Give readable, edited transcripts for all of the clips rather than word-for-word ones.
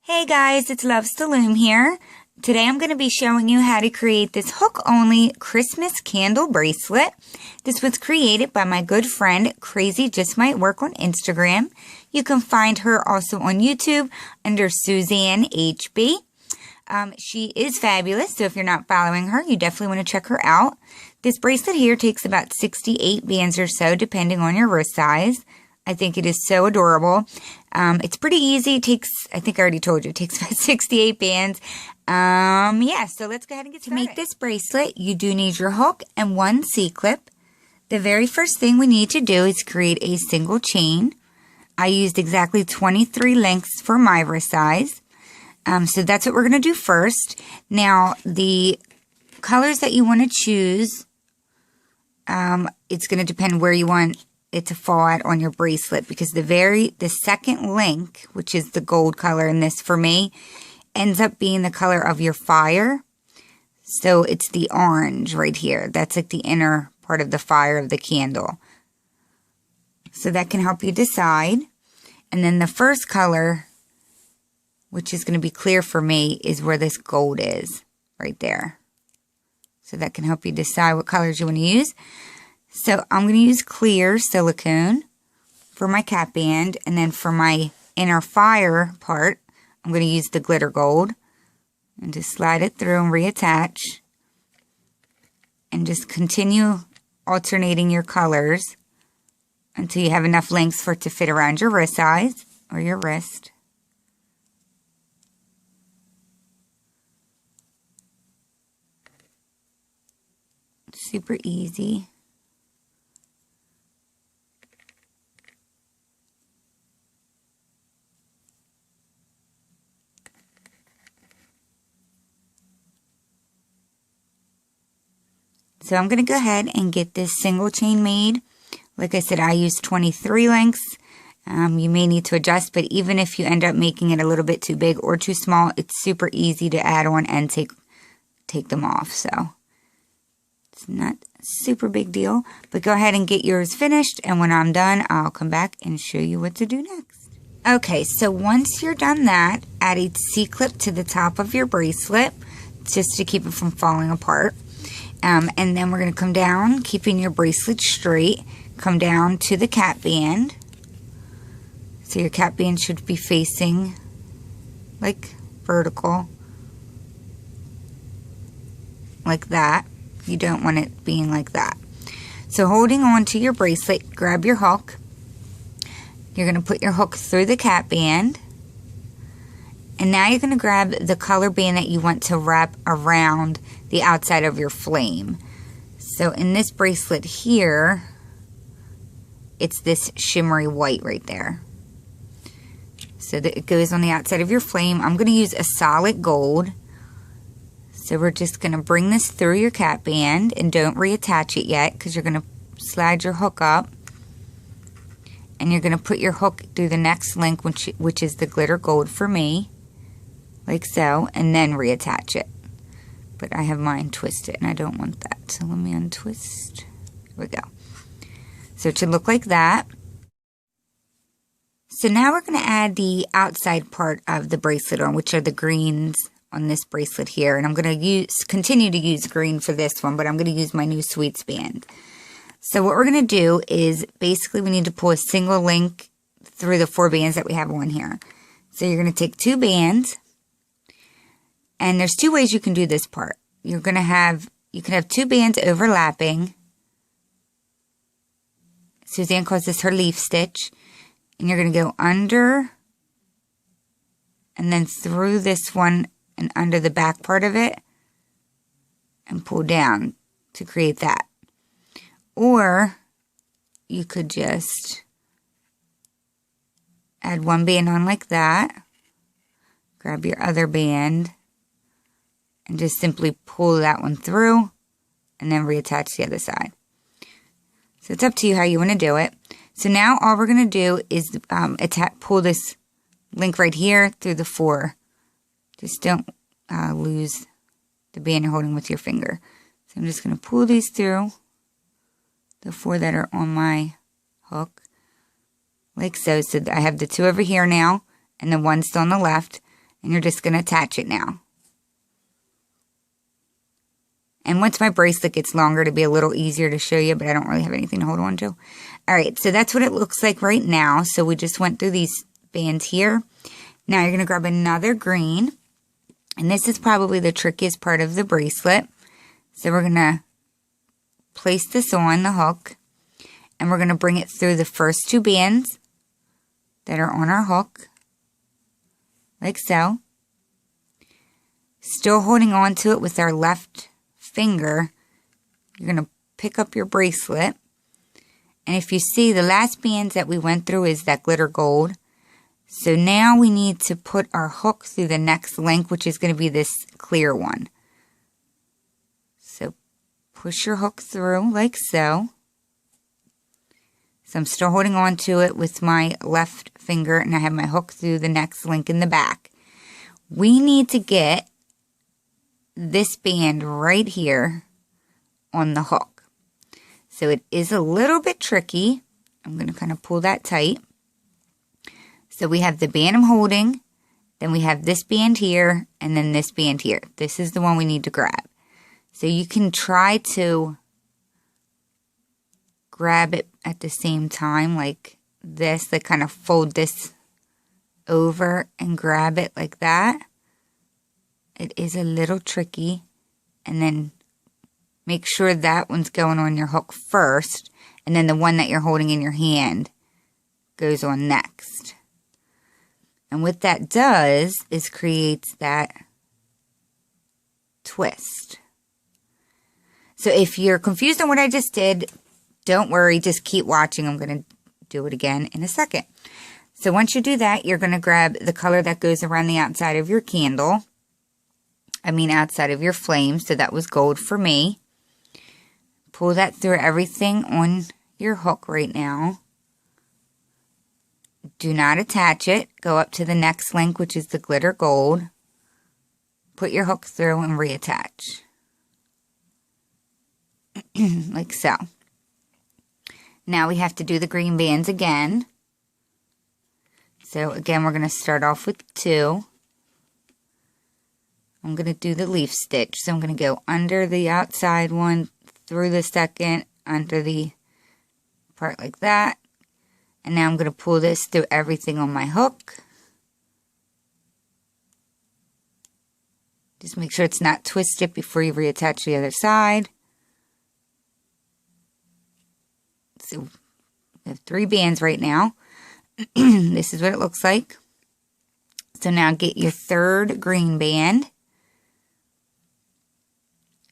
Hey guys, it's Loves to Loom here. Today I'm going to be showing you how to create this hook-only Christmas candle bracelet. This was created by my good friend Crazy Just Might Work on Instagram. You can find her also on YouTube under Suzanne HB. She is fabulous, so if you're not following her, you definitely want to check her out. This bracelet here takes about 68 bands or so, depending on your wrist size. I think it is so adorable. It's pretty easy. It takes, I think I already told you, it takes about 68 bands. Yeah, so let's go ahead and get started. To make this bracelet, you do need your hook and one C-clip. The very first thing we need to do is create a single chain. I used exactly 23 lengths for my wrist size. So that's what we're going to do first. Now, the colors that you want to choose, it's going to depend where you want it to fall at on your bracelet, because the second link, which is the gold color in this for me, ends up being the color of your fire. So it's the orange right here. That's like the inner part of the fire of the candle. So that can help you decide. And then the first color, which is going to be clear for me, is where this gold is, right there. So that can help you decide what colors you want to use. So I'm going to use clear silicone for my cap band, and then for my inner fire part, I'm going to use the glitter gold, and just slide it through and reattach, and just continue alternating your colors until you have enough lengths for it to fit around your wrist size or your wrist. Super easy. So I'm going to go ahead and get this single chain made. Like I said, I used 23 lengths. You may need to adjust, but even if you end up making it a little bit too big or too small, it's super easy to add on and take them off. So it's not a super big deal, but go ahead and get yours finished, and when I'm done, I'll come back and show you what to do next. Okay, so once you're done that, add a C-clip to the top of your bracelet just to keep it from falling apart. And then we're going to come down, keeping your bracelet straight, come down to the cap band. So your cap band should be facing like vertical, like that. You don't want it being like that. So holding on to your bracelet, grab your hook. You're going to put your hook through the cap band. And now you're going to grab the color band that you want to wrap around the outside of your flame. So in this bracelet here, it's this shimmery white right there. So that it goes on the outside of your flame. I'm going to use a solid gold. So we're just going to bring this through your cap band, and don't reattach it yet, because you're going to slide your hook up. And you're going to put your hook through the next link, which is the glitter gold for me. Like so, and then reattach it. But I have mine twisted, and I don't want that. So let me untwist. Here we go. So it should look like that. So now we're going to add the outside part of the bracelet on, which are the greens on this bracelet here. And I'm going to continue to use green for this one, but I'm going to use my new Sweets band. So what we're going to do is, basically we need to pull a single link through the 4 bands that we have on here. So you're going to take 2 bands. And there's 2 ways you can do this part. You can have 2 bands overlapping. Suzanne calls this her leaf stitch. And you're going to go under and then through this one and under the back part of it and pull down to create that. Or you could just add 1 band on like that. Grab your other band and just simply pull that one through and then reattach the other side. So it's up to you how you want to do it. So now all we're going to do is pull this link right here through the 4. Just don't lose the band you're holding with your finger. So I'm just going to pull these through, the 4 that are on my hook, like so. So I have the 2 over here now, and the 1 still on the left. And you're just going to attach it now. And once my bracelet gets longer, it'll be a little easier to show you, but I don't really have anything to hold on to. All right, so that's what it looks like right now. So we just went through these bands here. Now you're going to grab another green. And this is probably the trickiest part of the bracelet. So we're going to place this on the hook. And we're going to bring it through the first two bands that are on our hook. Like so. Still holding on to it with our left finger. You're going to pick up your bracelet. And if you see, the last bands that we went through is that glitter gold. So now we need to put our hook through the next link, which is going to be this clear one. So push your hook through like so. So I'm still holding on to it with my left finger, and I have my hook through the next link in the back. We need to get this band right here on the hook. So it is a little bit tricky. I'm going to kind of pull that tight. So we have the band I'm holding, then we have this band here, and then this band here. This is the one we need to grab. So you can try to grab it at the same time like this, like kind of fold this over and grab it like that. It is a little tricky. And then make sure that one's going on your hook first, and then the one that you're holding in your hand goes on next. And what that does is creates that twist. So if you're confused on what I just did, don't worry, just keep watching. I'm going to do it again in a second. So once you do that, you're going to grab the color that goes around the outside of your candle. Outside of your flame. So that was gold for me. Pull that through everything on your hook right now. Do not attach it. Go up to the next link, which is the glitter gold. Put your hook through and reattach. Like so. Now we have to do the green bands again. So again, we're going to start off with 2. I'm going to do the leaf stitch. So I'm going to go under the outside one, through the second, under the part like that. And now I'm going to pull this through everything on my hook. Just make sure it's not twisted before you reattach the other side. So we have 3 bands right now. This is what it looks like. So now get your third green band.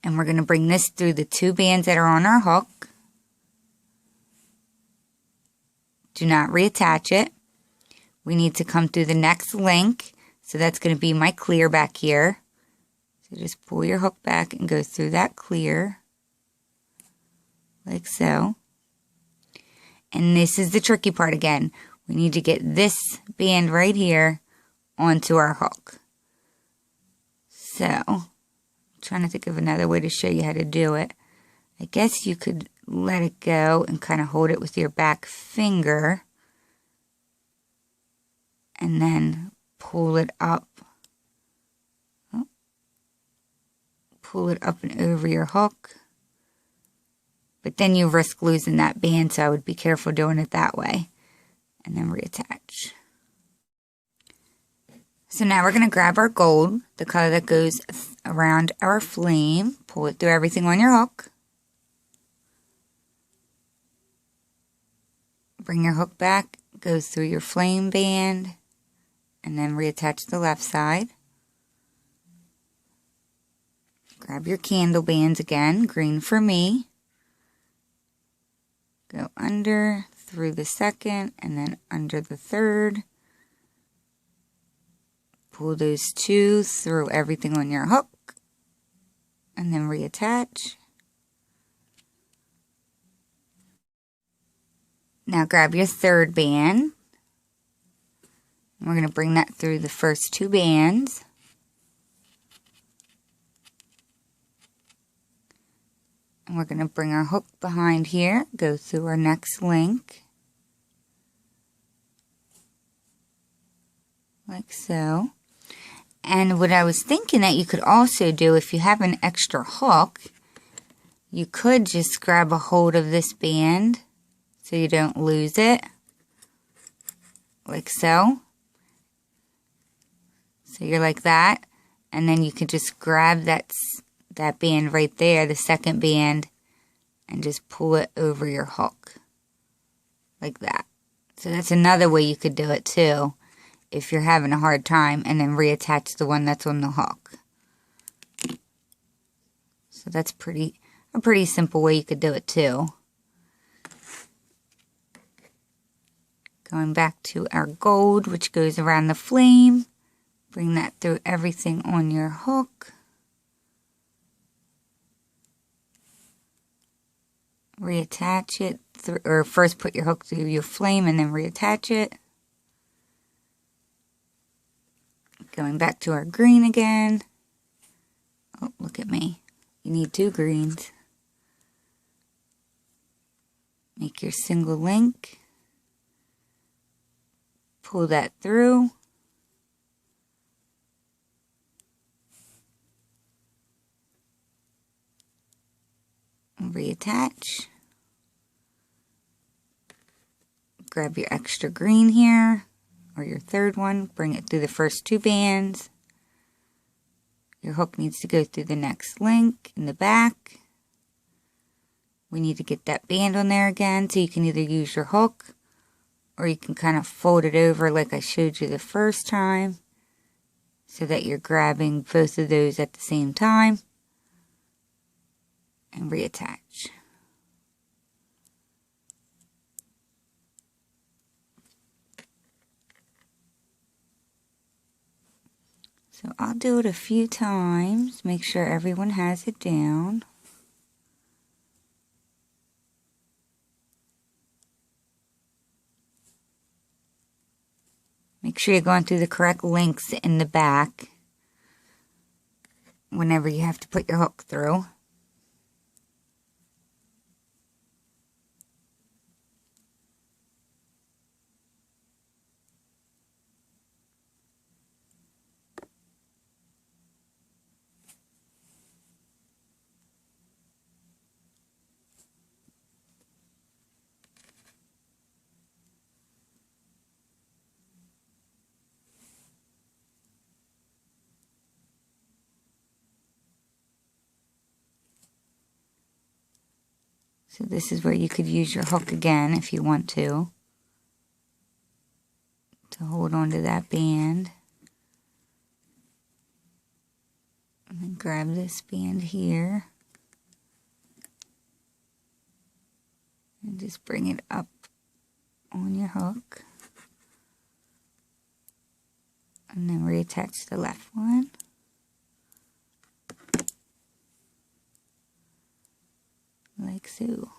And we're going to bring this through the 2 bands that are on our hook. Do not reattach it. We need to come through the next link. So that's going to be my clear back here. So just pull your hook back and go through that clear. Like so. And this is the tricky part again. We need to get this band right here onto our hook. So, I'm trying to think of another way to show you how to do it. I guess you could let it go and kind of hold it with your back finger. And then pull it up. Pull it up and over your hook. But then you risk losing that band, so I would be careful doing it that way. And then reattach. So now we're going to grab our gold, the color that goes around our flame. Pull it through everything on your hook. Bring your hook back, goes through your flame band, and then reattach the left side. Grab your candle bands again, green for me. Go under, through the second, and then under the third. Pull those 2 through everything on your hook, and then reattach. Now grab your third band. We're going to bring that through the first 2 bands. And we're going to bring our hook behind here, go through our next link. Like so. And what I was thinking that you could also do, if you have an extra hook, you could just grab a hold of this band so you don't lose it, like so. So you're like that, and then you can just grab that band right there, the second band, and just pull it over your hook, like that. So that's another way you could do it too, if you're having a hard time, and then reattach the one that's on the hook. So that's a pretty simple way you could do it too. Going back to our gold, which goes around the flame. Bring that through everything on your hook. Reattach it, or first put your hook through your flame and then reattach it. Going back to our green again. Oh, look at me. You need 2 greens. Make your single link. Pull that through. Reattach. Grab your extra green here, or your third one. Bring it through the first 2 bands. Your hook needs to go through the next link in the back. We need to get that band on there again, so you can either use your hook, or you can kind of fold it over like I showed you the first time, so that you're grabbing both of those at the same time, and reattach. So I'll do it a few times, make sure everyone has it down. Make sure you're going through the correct links in the back whenever you have to put your hook through. So this is where you could use your hook again if you want to hold on to that band. And then grab this band here. And just bring it up on your hook. And then reattach the left one. Like so.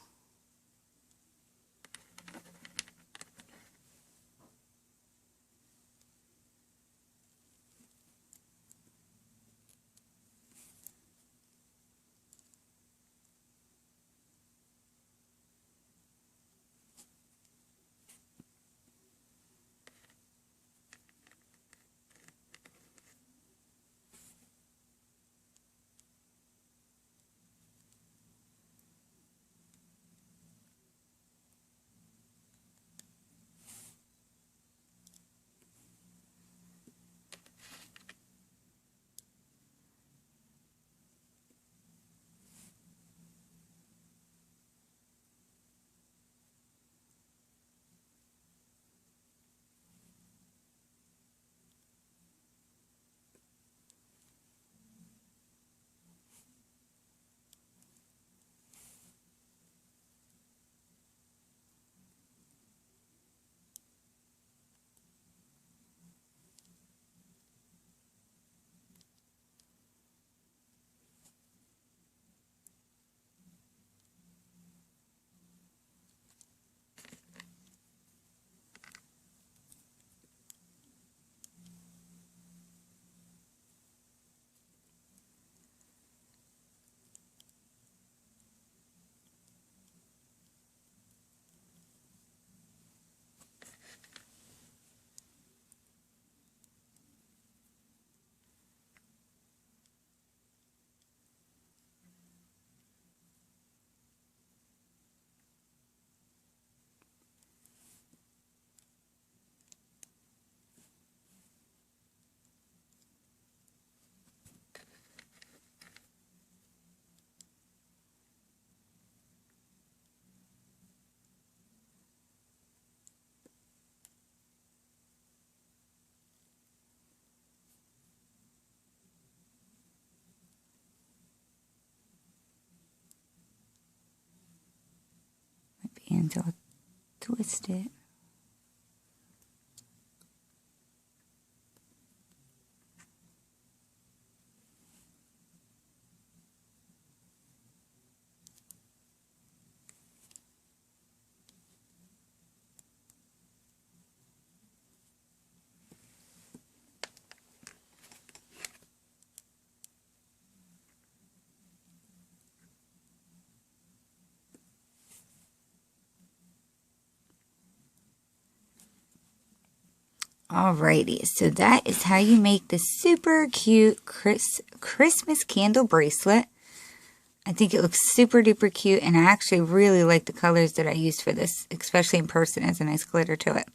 and I'll twist it. Alrighty, so that is how you make this super cute Christmas candle bracelet. I think it looks super duper cute, and I actually really like the colors that I used for this, especially in person. It's a nice glitter to it.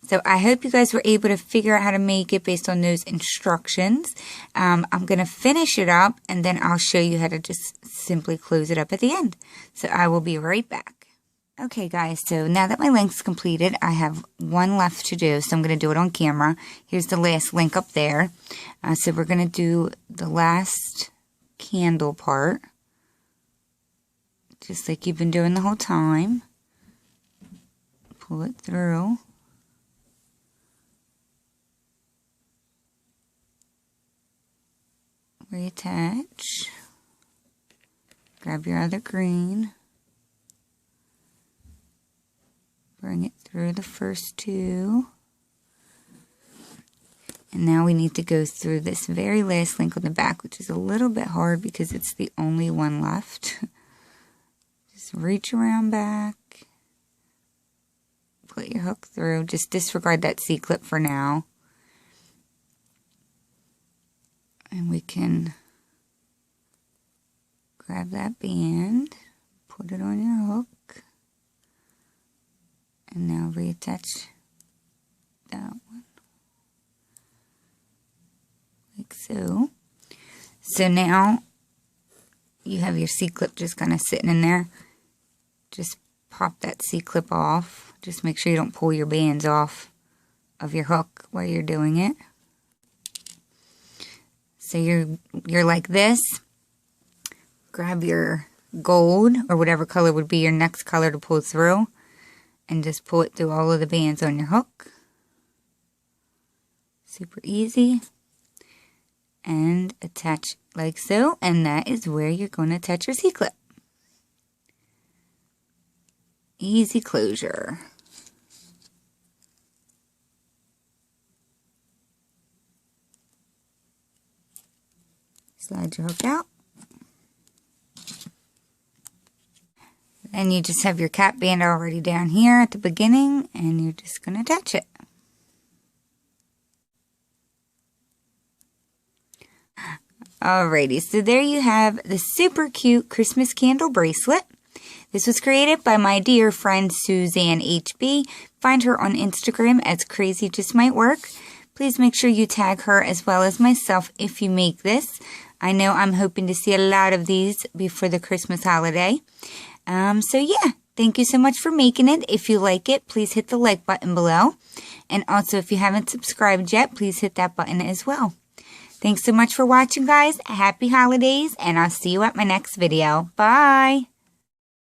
So I hope you guys were able to figure out how to make it based on those instructions. I'm going to finish it up, and then I'll show you how to just simply close it up at the end. So I will be right back. Okay guys, so now that my link's completed, I have one left to do, so I'm going to do it on camera. Here's the last link up there. So we're going to do the last candle part, just like you've been doing the whole time. Pull it through. Reattach. Grab your other green. Bring it through the first two. And now we need to go through this very last link on the back, which is a little bit hard because it's the only one left. Just reach around back. Put your hook through. Just disregard that C-clip for now. And we can grab that band, put it on your hook. And now reattach that one, like so. So now you have your C-clip just kind of sitting in there. Just pop that C-clip off. Just make sure you don't pull your bands off of your hook while you're doing it. So you're like this. Grab your gold or whatever color would be your next color to pull through. And just pull it through all of the bands on your hook. Super easy. And attach like so. And that is where you're going to attach your C-clip. Easy closure. Slide your hook out. And you just have your cap band already down here at the beginning, and you're just going to attach it. Alrighty, so there you have the super cute Christmas candle bracelet. This was created by my dear friend Suzanne HB. Find her on Instagram as Crazy Just Might Work. Please make sure you tag her as well as myself if you make this. I know I'm hoping to see a lot of these before the Christmas holiday. So yeah, thank you so much for making it. If you like it, please hit the like button below. And also, if you haven't subscribed yet, please hit that button as well. Thanks so much for watching, guys. Happy holidays, and I'll see you at my next video. Bye!